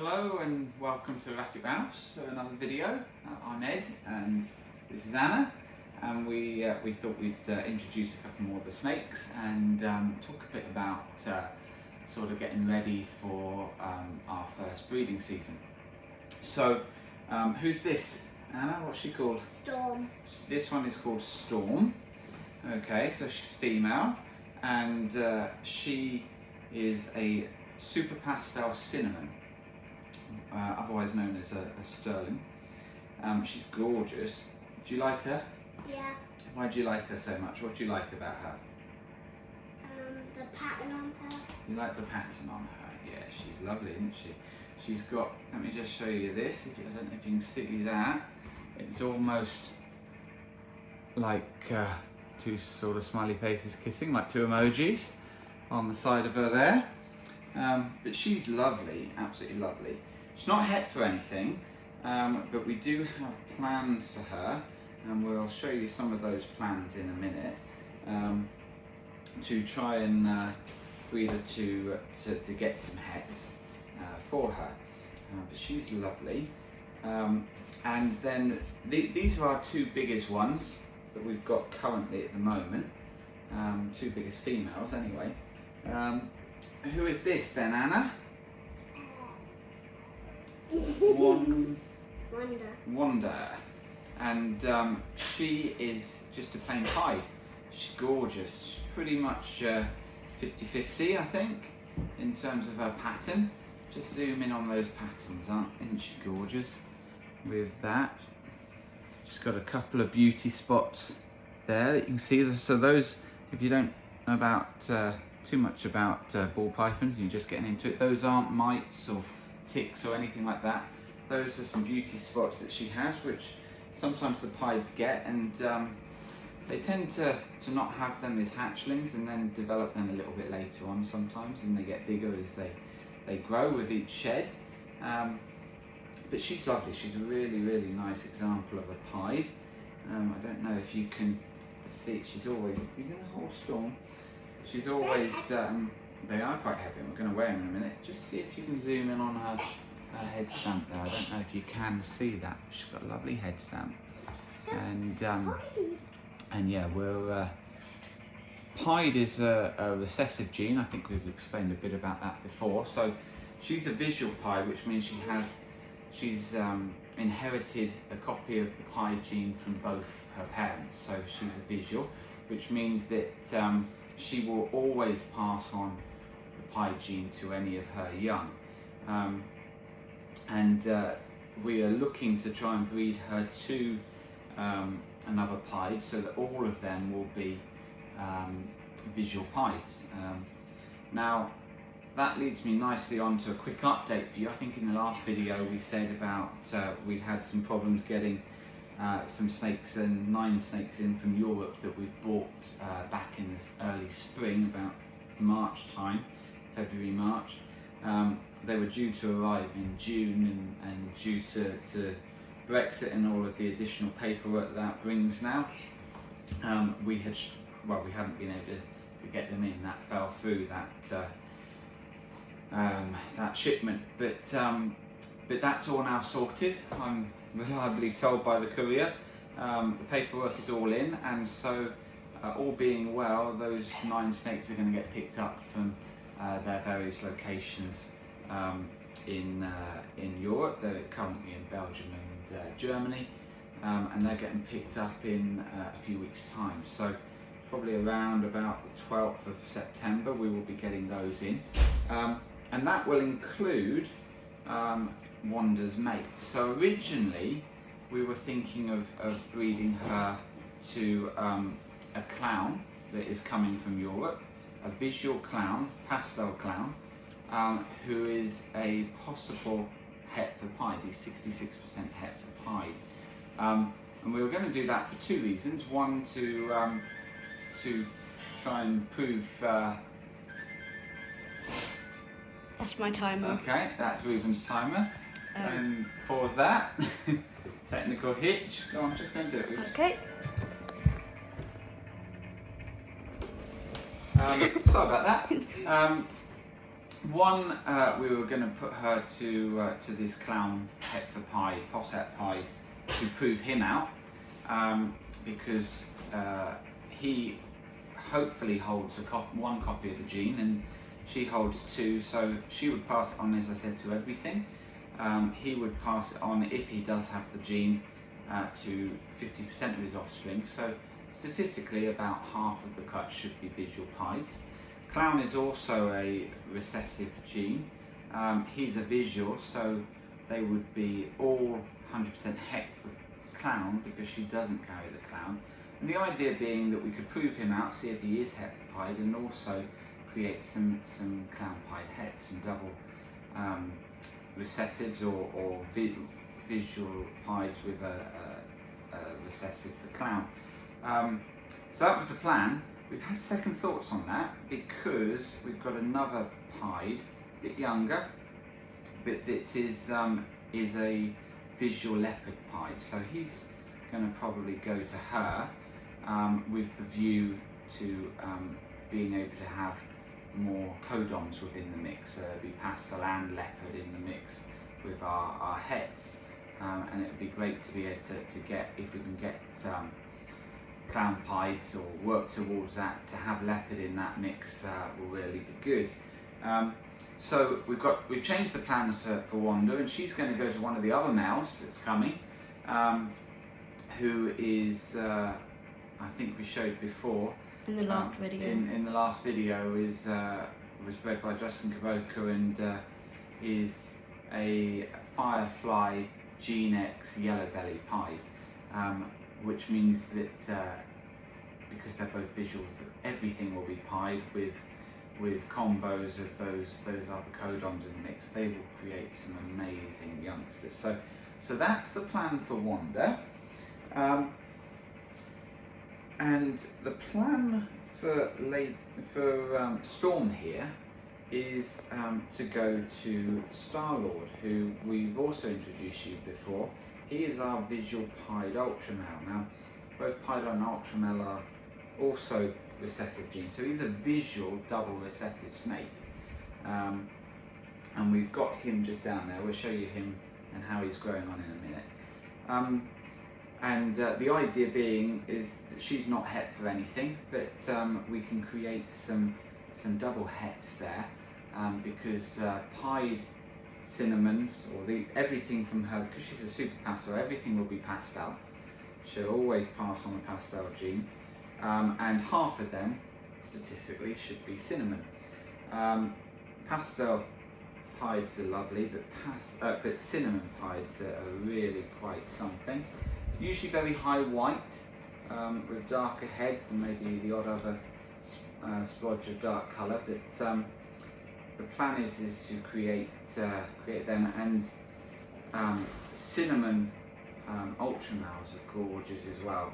Hello and welcome to Racket Ralph's for another video. I'm Ed and this is Anna, and we thought we'd introduce a couple more of the snakes and talk a bit about sort of getting ready for our first breeding season. So who's this, Anna? What's she called? Storm. This one is called Storm. Okay, so she's female and she is a super pastel cinnamon. Otherwise known as a sterling. She's gorgeous. Do you like her? Yeah. Why do you like her so much? What do you like about her? The pattern on her. You like the pattern on her? Yeah, she's lovely, isn't she? She's got, let me just show you this. I don't know if you can see that. It's almost like two sort of smiley faces kissing, like two emojis on the side of her there. But she's lovely, absolutely lovely. She's not het for anything, but we do have plans for her, and we'll show you some of those plans in a minute, to try and breed her to get some hets for her. But she's lovely. And then these are our two biggest ones that we've got currently at the moment, two biggest females anyway. Who is this then, Anna? Wanda. And she is just a plain pied. She's gorgeous. She's pretty much 50-50, I think, in terms of her pattern. Just zoom in on those patterns, isn't she gorgeous? With that, she's got a couple of beauty spots there that you can see. So those, if you don't know about too much about ball pythons, you're just getting into it, those aren't mites or ticks or anything like that. Those are some beauty spots that she has, which sometimes the pieds get, and they tend to not have them as hatchlings and then develop them a little bit later on sometimes, and they get bigger as they grow with each shed. But she's lovely. She's a really nice example of a pied. I don't know if you can see, she's always, you're going to hold Storm. She's always, they are quite heavy, and we're going to weigh them in a minute. Just see if you can zoom in on her head stamp there. I don't know if you can see that. She's got a lovely head stamp. And yeah, we're, pied is a recessive gene. I think we've explained a bit about that before. So she's a visual pied, which means she's inherited a copy of the pied gene from both her parents. So she's a visual, which means that she will always pass on the pied gene to any of her young. And we are looking to try and breed her to another pied, so that all of them will be visual pieds. Now, that leads me nicely on to a quick update for you. I think in the last video we said about we'd had some problems getting some snakes, and 9 snakes in from Europe that we bought back in this early spring, about March time, February, March. They were due to arrive in June, and due to Brexit and all of the additional paperwork that brings now, we hadn't been able to get them in. That fell through, that shipment. But that's all now sorted. I'm reliably told by the courier. The paperwork is all in, and so all being well, those 9 snakes are going to get picked up from their various locations in Europe. They're currently in Belgium and Germany, and they're getting picked up in a few weeks' time. So probably around about the 12th of September we will be getting those in, and that will include Wanda's mate. So originally we were thinking of breeding her to a clown that is coming from Europe, a visual clown, pastel clown, who is a possible het for pied. He's 66% het for pied. And we were going to do that for 2 reasons. One, to try and prove... That's my timer. Okay, that's Reuben's timer. And pause that. Technical hitch. Go on, just go and do it, Reuben. Okay. Sorry about that. One, we were going to put her to this clown Hetfer pied, posset pied, to prove him out, because he hopefully holds one copy of the gene and she holds 2, so she would pass it on, as I said, to everything. He would pass it on, if he does have the gene, to 50% of his offspring, so statistically about half of the cuts should be visual pieds. Clown is also a recessive gene. He's a visual, so they would be all 100% het for clown because she doesn't carry the clown. And the idea being that we could prove him out, see if he is het pied, and also create some clown pied hets, some double recessives or visual pieds with a recessive for clown. So that was the plan. We've had second thoughts on that because we've got another pied, a bit younger, but that is a visual leopard pied. So he's going to probably go to her with the view to being able to have more codoms within the mix. So it'll be pastel and leopard in the mix with our hets, and it would be great to be able to get, if we can get clown pieds or work towards that, to have leopard in that mix will really be good. So we've changed the plans for Wanda, and she's going to go to one of the other males that's coming, who is, I think we showed before in the last video. In the last video was bred by Justin Kaboka and is a Firefly Gene X yellow belly pied, which means that because they're both visuals, that everything will be pied with combos of those other codoms in the mix. They will create some amazing youngsters. So that's the plan for Wanda. And the plan for Storm here is to go to Star-Lord, who we've also introduced you before. He is our visual pied ultramale. Now, both pied and ultramale are also recessive genes, so he's a visual double recessive snake. And we've got him just down there. We'll show you him and how he's growing on in a minute. And the idea being is that she's not het for anything, but we can create some double hets there, because pied cinnamons, or everything from her, because she's a super pastel, everything will be pastel. She'll always pass on the pastel gene, and half of them statistically should be cinnamon. Pastel pieds are lovely, but cinnamon pieds are really quite something. Usually very high white, with darker heads and maybe the odd other splodge of dark colour, but the plan is to create them, and cinnamon ultramales are gorgeous as well.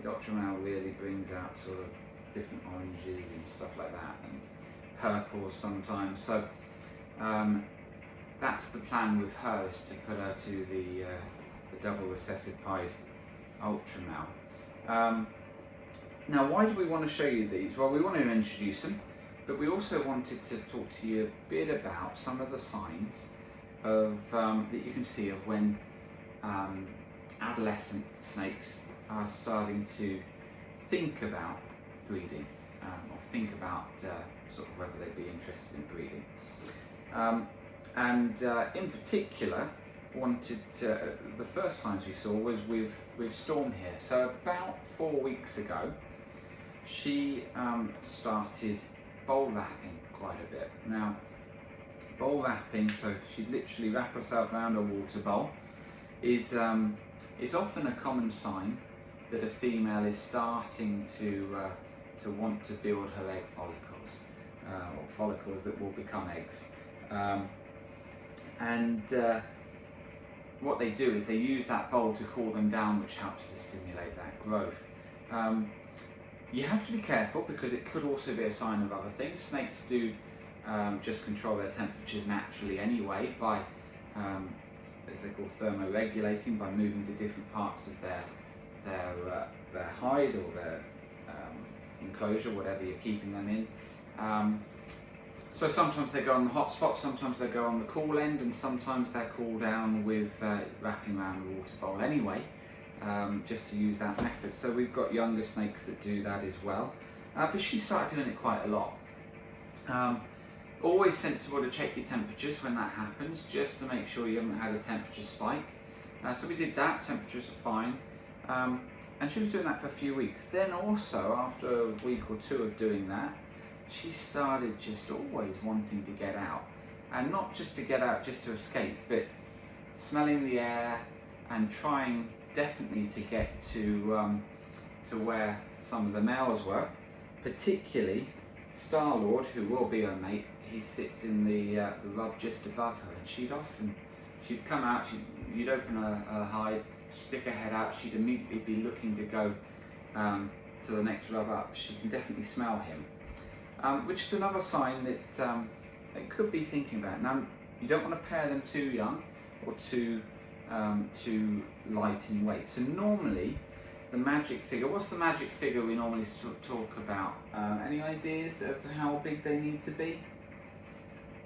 The ultramale really brings out sort of different oranges and stuff like that, and purples sometimes. So that's the plan with her, is to put her to the double recessive pied ultramale. Now, why do we want to show you these? Well, we want to introduce them, but we also wanted to talk to you a bit about some of the signs of that you can see of when adolescent snakes are starting to think about breeding, or think about sort of whether they'd be interested in breeding. In particular, the first signs we saw was with Storm here. So about 4 weeks ago, she started bowl wrapping quite a bit. Now, bowl wrapping, so she'd literally wrap herself around a water bowl, is often a common sign that a female is starting to want to build her egg follicles, or follicles that will become eggs. What they do is they use that bowl to cool them down, which helps to stimulate that growth. You have to be careful because it could also be a sign of other things. Snakes do just control their temperatures naturally anyway by, as they call, thermoregulating, by moving to different parts of their hide or their enclosure, whatever you're keeping them in. So sometimes they go on the hot spot, sometimes they go on the cool end, and sometimes they're cool down with wrapping around the water bowl anyway, just to use that method. So we've got younger snakes that do that as well, but she started doing it quite a lot. Always sensible to check your temperatures when that happens, just to make sure you haven't had a temperature spike. So we did that, temperatures are fine, and she was doing that for a few weeks. Then also, after a week or two of doing that, she started just always wanting to get out, and not just to get out just to escape, but smelling the air and trying definitely to get to where some of the males were, particularly Star-Lord, who will be her mate. He sits in the rub just above her, and she'd come out, you'd open her hide, stick her head out, she'd immediately be looking to go to the next rub up. She can definitely smell him. Which is another sign that they could be thinking about. Now, you don't want to pair them too young or too light in weight. So normally, the magic figure, what's the magic figure we normally talk about? Any ideas of how big they need to be?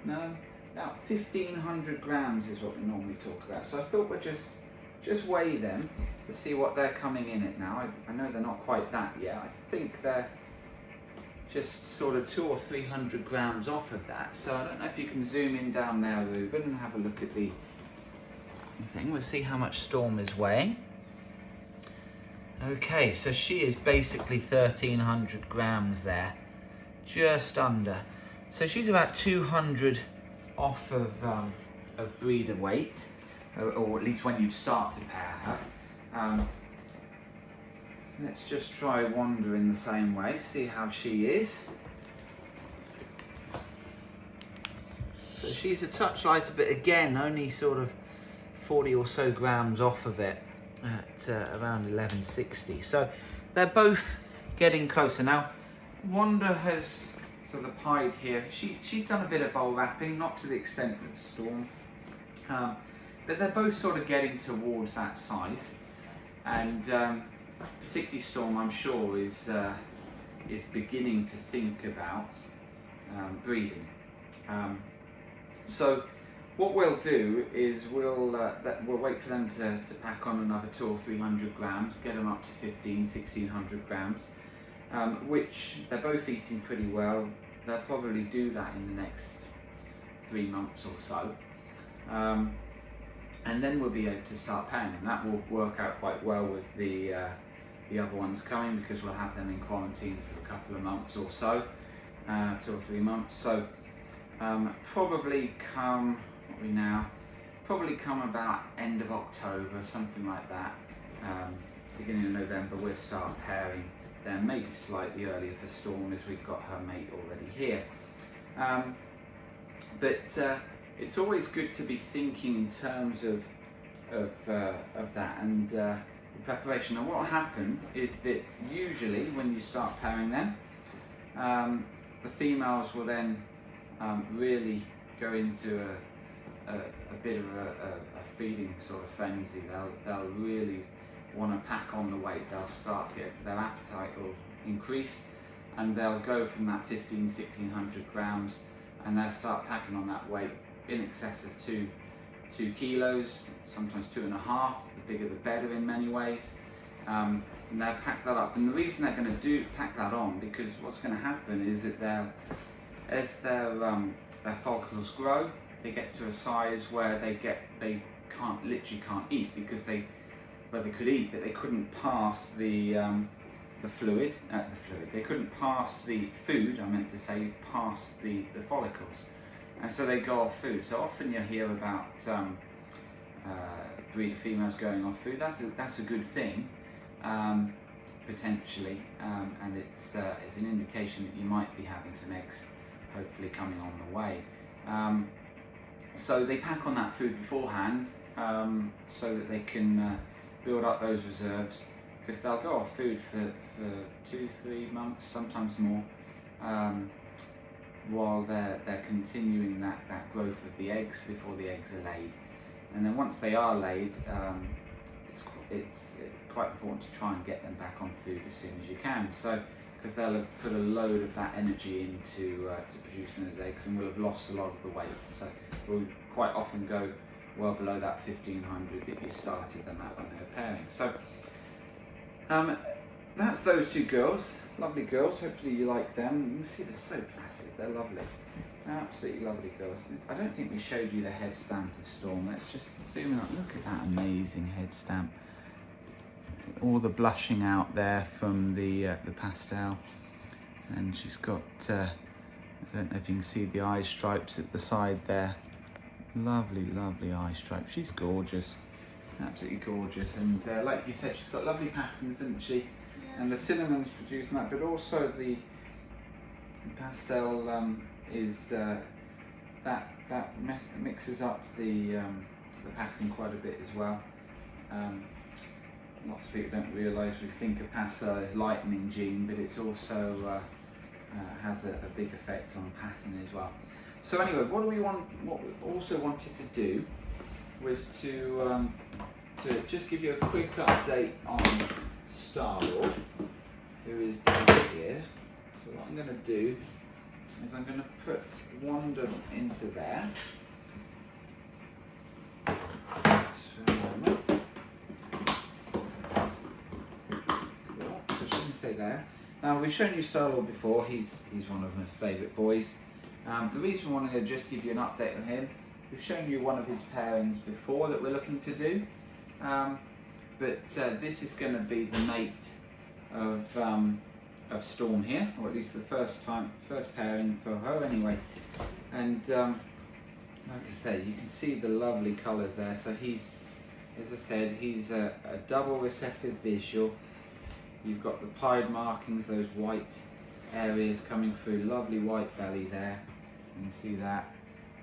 No? About 1,500 grams is what we normally talk about. So I thought we'd just weigh them to see what they're coming in at now. I know they're not quite that yet. I think they're just sort of 200 or 300 grams off of that. So I don't know if you can zoom in down there, Reuben, and have a look at the thing. We'll see how much Storm is weighing. Okay, so she is basically 1,300 grams there, just under. So she's about 200 off of breeder weight, or at least when you start to pair her. Let's just try Wanda in the same way, see how she is. So she's a touch lighter, but again, only sort of 40 or so grams off of it at around 1160. So they're both getting closer. Now, Wanda has, so the pied here, she's done a bit of bowl wrapping, not to the extent of Storm, but they're both sort of getting towards that size. And particularly Storm, I'm sure, is beginning to think about breeding. So what we'll do is we'll wait for them to pack on another 200 or 300 grams, get them up to 1,600 grams, which they're both eating pretty well. They'll probably do that in the next 3 months or so. And then we'll be able to start pairing them. That will work out quite well with the other ones coming, because we'll have them in quarantine for a couple of months or so, 2 or 3 months. So probably come, what are we now? Probably come about end of October, something like that. Beginning of November, we'll start pairing them, maybe slightly earlier for Storm, as we've got her mate already here. But it's always good to be thinking in terms of that and preparation. And what will happen is that usually when you start pairing them, the females will then really go into a bit of a feeding sort of frenzy. They'll really want to pack on the weight. They'll start their appetite will increase, and they'll go from that 1,500–1,600 grams, and they'll start packing on that weight in excess of 2 kilos, sometimes 2.5. The bigger the better in many ways. And they'll pack that up. And the reason they're going to pack that on, because what's going to happen is that as their follicles grow, they get to a size where they literally can't eat, because they could eat, but they couldn't pass the fluid. They couldn't pass the food. I meant to say pass the follicles. And so they go off food. So often you hear about breeder females going off food. That's a good thing, potentially, and it's an indication that you might be having some eggs, hopefully coming on the way. So they pack on that food beforehand, so that they can build up those reserves, because they'll go off food for 2–3 months, sometimes more. While they're continuing that growth of the eggs before the eggs are laid. And then once they are laid, it's quite important to try and get them back on food as soon as you can. So because they'll have put a load of that energy into to producing those eggs, and will have lost a lot of the weight. So we'll quite often go well below that 1500 that you started them at when they were pairing. So that's those two girls, lovely girls. Hopefully you like them. You can see they're so placid, they're lovely. Absolutely lovely girls. I don't think we showed you the head stamp of Storm. Let's just zoom in. Look at that amazing head stamp. All the blushing out there from the pastel, and she's got I don't know if you can see the eye stripes at the side there. Lovely, lovely eye stripes. She's gorgeous, absolutely gorgeous. And like you said, she's got lovely patterns, hasn't she? Yeah. And the cinnamon's producing that, but also the pastel is that mixes up the pattern quite a bit as well. Lots of people don't realise, we think of pastel as lightening gene, but it's also has a big effect on pattern as well. So anyway, what we also wanted to do was to just give you a quick update on Star-Lord, who is down here. So what I'm going to do is I'm going to put Wanda into there. Just for a moment. So she's going to stay there. Now we've shown you Star-Lord before. He's one of my favourite boys. The reason we wanted to just give you an update on him, we've shown you one of his pairings before that we're looking to do, but this is going to be the mate of Storm here, or at least the first pairing for her anyway. And like I say, you can see the lovely colours there. So he's, as I said, he's a double recessive visual. You've got the pied markings, those white areas coming through, lovely white belly there, you can see that.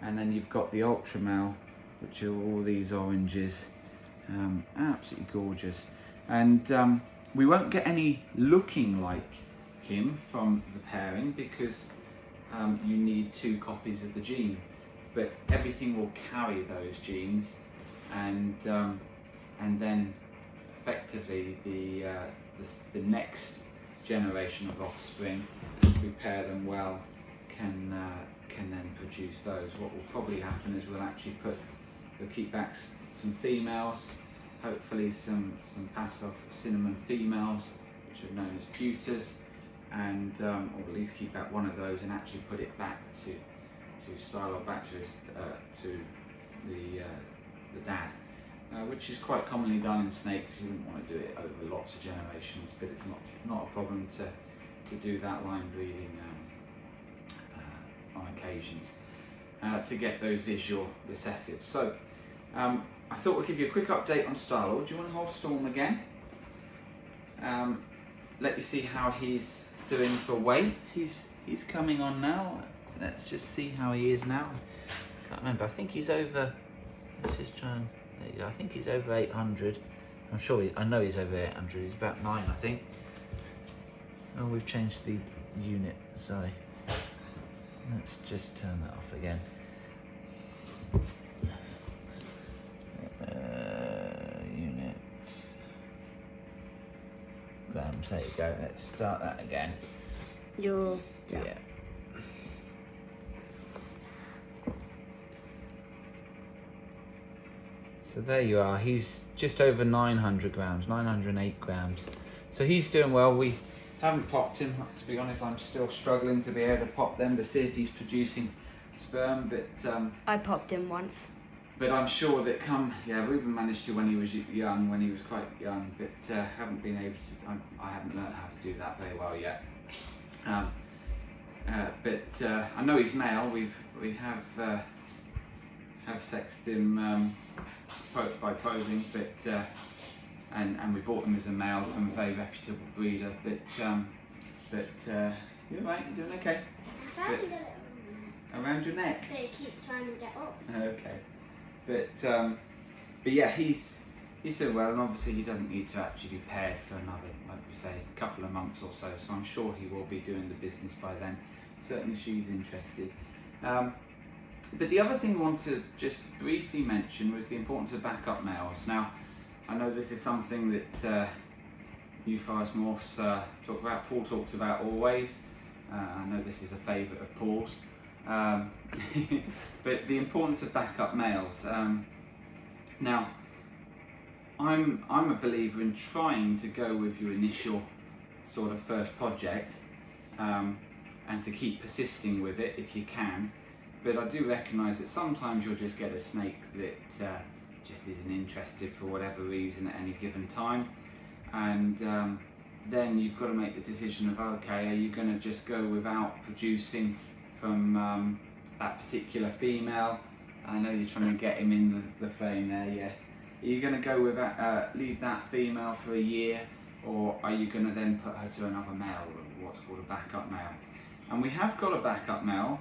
And then you've got the ultra male, which are all these oranges, absolutely gorgeous. And we won't get any looking like him from the pairing because you need 2 copies of the gene, but everything will carry those genes, and then effectively the next generation of offspring, if we pair them well, can then produce those. What will probably happen is we'll keep back some females, hopefully some pass off cinnamon females, which are known as pewters, and or at least keep back one of those and actually put it back to Star-Lord, back to the dad. Which is quite commonly done in snakes. You wouldn't want to do it over lots of generations, but it's not a problem to do that line breeding on occasions to get those visual recessives. So I thought we'd give you a quick update on Star-Lord. Do you want to hold Storm again? Let you see how he's doing for weight. He's coming on now. Let's just see how he is now. Can't remember. I think he's over. Let's just try and. There you go. I think he's over 800. I'm sure. I know he's over 800. He's about 9, I think. Oh, we've changed the unit. Sorry. Let's just turn that off again. Unit. Grams. There you go. Let's start that again. Yeah. So there you are, he's just over 900 grams, 908 grams. So he's doing well. We haven't popped him, to be honest. I'm still struggling to be able to pop them to see if he's producing sperm, but I popped him once. But I'm sure that Reuben managed to when he was young, when he was quite young, but haven't been able to, I haven't learned how to do that very well yet. But I know he's male. We have sexed him by posing, but and we bought him as a male from a very reputable breeder. But you're right. You're doing okay. Around your neck. So he keeps trying to get up. Okay, but yeah, he's doing well, and obviously he doesn't need to actually be paired for another, like we say, a couple of months or so. So I'm sure he will be doing the business by then. Certainly, she's interested. But the other thing I want to just briefly mention was the importance of backup males. Now, I know this is something that New Forest Morphs talk about, Paul talks about always. I know this is a favourite of Paul's. But the importance of backup males. Now, I'm a believer in trying to go with your initial sort of first project and to keep persisting with it if you can. But I do recognise that sometimes you'll just get a snake that just isn't interested for whatever reason at any given time. And then you've got to make the decision of, okay, are you going to just go without producing from that particular female? I know you're trying to get him in the frame there, yes. Are you going to go with leave that female for a year, or are you going to then put her to another male, what's called a backup male? And we have got a backup male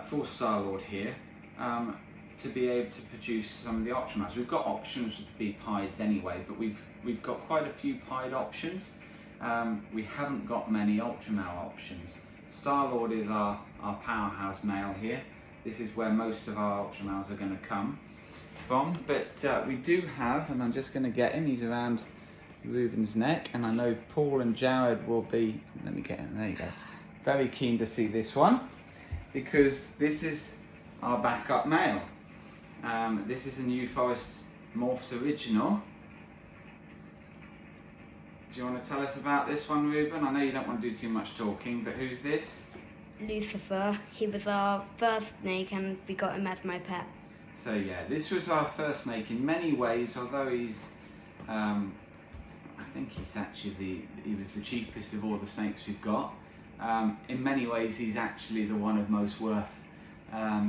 for Star-Lord here to be able to produce some of the option males. We've got options to be pieds anyway, but we've got quite a few pied options. We haven't got many ultra male options. Star-Lord is our powerhouse male here. This is where most of our ultra males are going to come from, but we do have, and I'm just going to get him, he's around Reuben's neck, and I know Paul and Jared will be, let me get him, there you go, very keen to see this one, because this is our backup male. This is a New Forest Morphs original. Do you want to tell us about this one, Reuben? I know you don't want to do too much talking, but who's this? Lucifer. He was our first snake and we got him as my pet. So yeah, this was our first snake in many ways, although he's, I think he's actually he was the cheapest of all the snakes we've got. In many ways he's actually the one of most worth,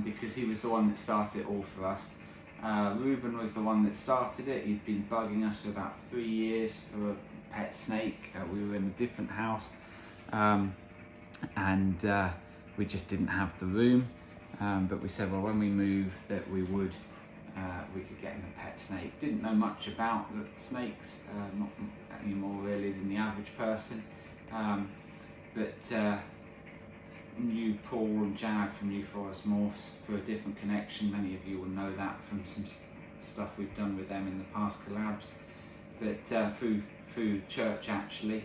because he was the one that started it all for us. Reuben was the one that started it. He'd been bugging us for about 3 years for a pet snake. We were in a different house, and we just didn't have the room. But we said, well, when we move, that we could get him a pet snake. Didn't know much about the snakes, not any more really than the average person. But knew Paul and Jared from New Forest Morphs through a different connection. Many of you will know that from some stuff we've done with them in the past collabs. But through church actually,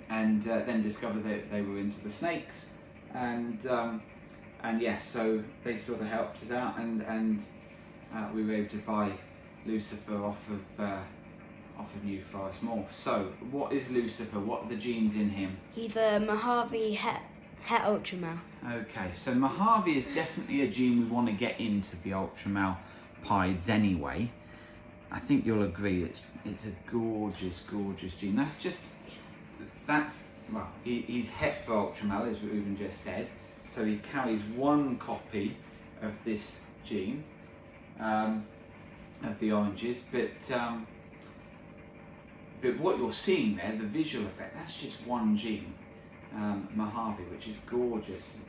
and then discovered that they were into the snakes, and yes, so they sort of helped us out, and we were able to buy Lucifer off of New Forest Morphs. So what is Lucifer? What are the genes in him? He's a Mojave het ultra male. Okay, so Mojave is definitely a gene we want to get into the ultra male pieds anyway. I think you'll agree it's a gorgeous, gorgeous gene. Well, he's het for ultra male, as Reuben just said. So he carries one copy of this gene, of the oranges, but what you're seeing there, the visual effect, that's just one gene, Mojave, which is gorgeous.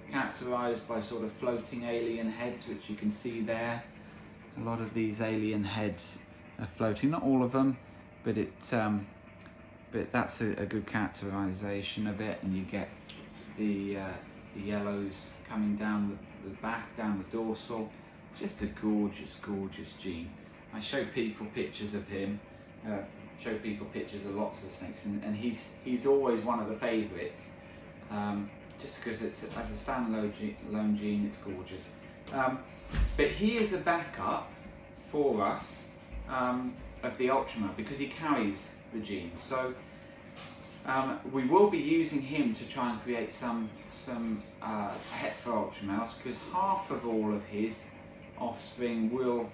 Characterized by sort of floating alien heads, which you can see there. A lot of these alien heads are floating, not all of them, but that's a good characterization of it, and you get the yellows coming down the back, down the dorsal. Just a gorgeous, gorgeous gene. I show people pictures of him, show people pictures of lots of snakes, and he's always one of the favourites, just because it's as a standalone gene, it's gorgeous. But he is a backup for us of the ultramale because he carries the gene. So we will be using him to try and create some het for ultramales, because half of all of his offspring will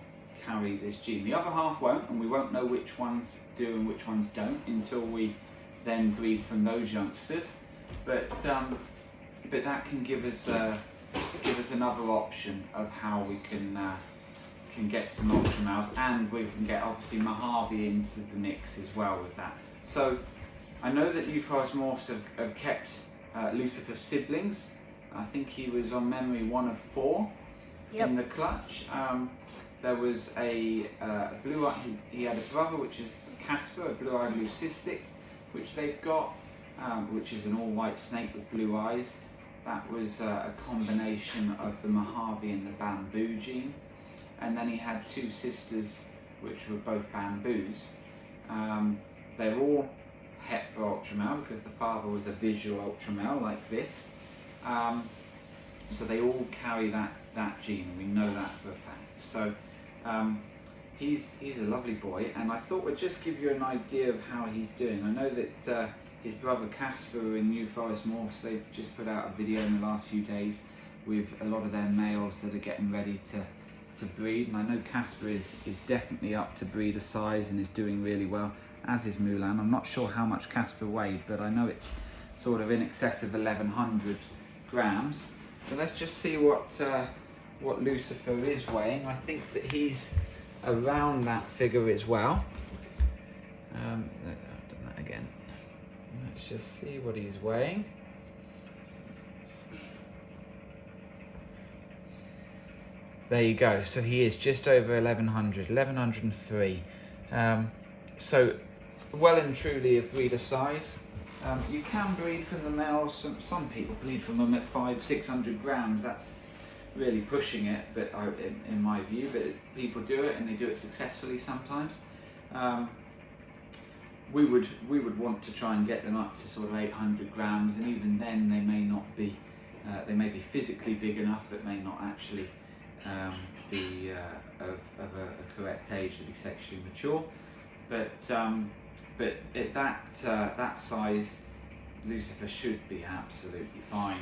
carry this gene. The other half won't, and we won't know which ones do and which ones don't until we then breed from those youngsters. But that can give us another option of how we can get some ultramales, and we can get obviously Mojave into the mix as well with that. So I know that New Forest Morphs have kept Lucifer's siblings. I think he was on memory one of 4 in the clutch. There was a blue-eyed, he had a brother, which is Casper, a blue-eyed leucistic, which they've got, which is an all-white snake with blue eyes. That was a combination of the Mojave and the bamboo gene. And then he had 2 sisters which were both bamboos. They're all het for ultra male because the father was a visual ultra male like this. So they all carry that gene, and we know that for a fact. So he's a lovely boy, and I thought we'd just give you an idea of how he's doing. I know that his brother Casper in New Forest Morphs, they've just put out a video in the last few days with a lot of their males that are getting ready to breed, and I know Casper is definitely up to breeder size and is doing really well, as is Mulan. I'm not sure how much Casper weighed, but I know it's sort of in excess of 1100 grams. So let's just see what Lucifer is weighing. I think that he's around that figure as well. I've done that again. Let's just see what he's weighing. There you go. So he is just over 1103. So well and truly of breeder size. You can breed from the males. Some people breed from them at 500-600 grams. That's really pushing it, but in my view. But people do it, and they do it successfully sometimes. We would want to try and get them up to sort of 800 grams, and even then they may not be. They may be physically big enough, but may not actually be of a correct age to be sexually mature. But at that size, Lucifer should be absolutely fine.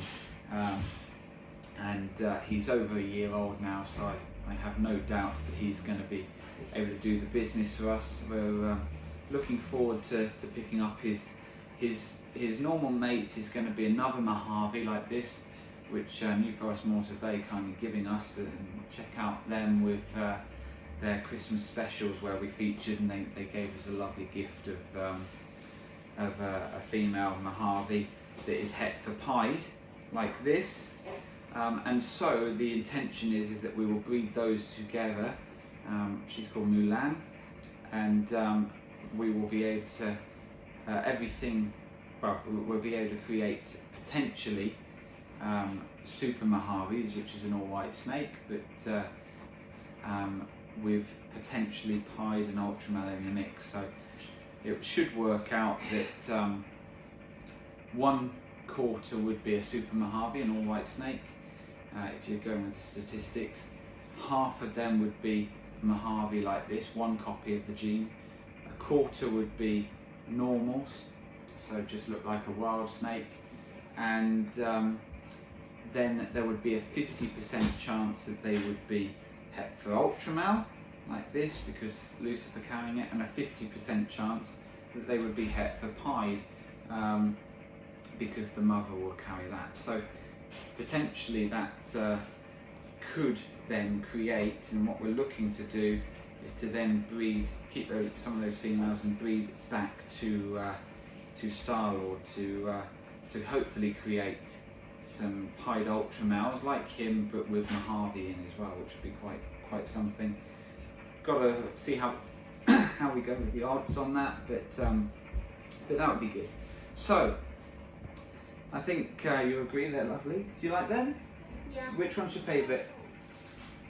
And he's over a year old now, so I have no doubts that he's going to be able to do the business for us. We're looking forward to picking up his normal mate. Is going to be another Mojave like this, which New Forest Morphs are very kindly giving us. And check out them with their Christmas specials where we featured, and they gave us a lovely gift of a female Mojave that is het for pied like this. And so the intention is that we will breed those together. She's called Mulan, and we will be able to we'll be able to create potentially super Mojaves, which is an all-white snake, but with potentially pied and ultramale in the mix. So it should work out that 1/4 would be a super Mojave, an all-white snake. If you're going with the statistics, half of them would be Mojave like this, one copy of the gene. 1/4 would be normals, so just look like a wild snake, and then there would be a 50% chance that they would be het for ultramale like this, because Lucifer carrying it, and a 50% chance that they would be het for pied, because the mother will carry that. So potentially that could then create, and what we're looking to do is to then breed, keep some of those females and breed back to Star-Lord, to hopefully create some pied ultra males like him, but with Mojave in as well, which would be quite something. Got to see how we go with the odds on that, but that would be good. So I think you agree they're lovely. Do you like them? Yeah. Which one's your favourite?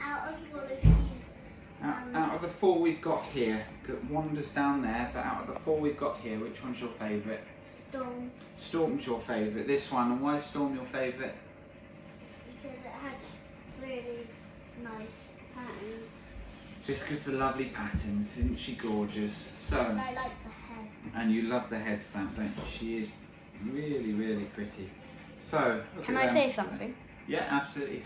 Out of all of these. Out of the 4 we've got here, one just down there, but out of the 4 we've got here, which one's your favourite? Storm. Storm's your favourite, this one. And why is Storm your favourite? Because it has really nice patterns. Just because the lovely patterns, isn't she gorgeous? So, And I like the head. and you love the head stamp, don't you? She is really, really pretty. So, Can I say something? Yeah, absolutely.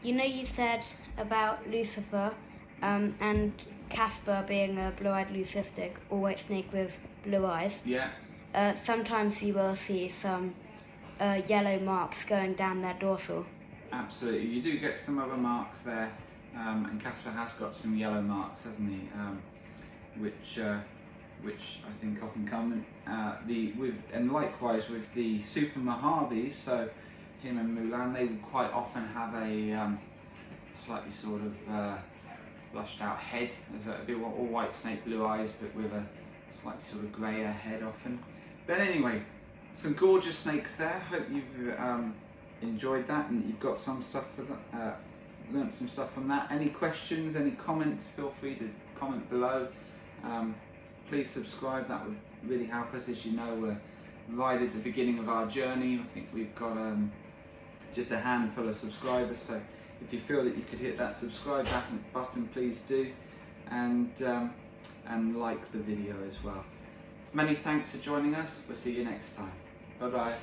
You know, you said about Lucifer and Casper being a blue-eyed leucistic, all-white snake with blue eyes. Yeah. Sometimes you will see some yellow marks going down their dorsal. Absolutely, you do get some other marks there, and Casper has got some yellow marks, hasn't he? Which I think often come and likewise with the super Mojaves. So him and Mulan, they would quite often have a slightly sort of blushed out head. There's a bit all white snake, blue eyes, but with a slightly sort of greyer head often. But anyway, some gorgeous snakes there. Hope you've enjoyed that and you've got some stuff for that, learnt some stuff from that. Any questions, any comments, feel free to comment below. Please subscribe, that would really help us. As you know, we're right at the beginning of our journey. I think we've got just a handful of subscribers, so if you feel that you could hit that subscribe button, please do, and like the video as well. Many thanks for joining us. We'll see you next time. Bye bye.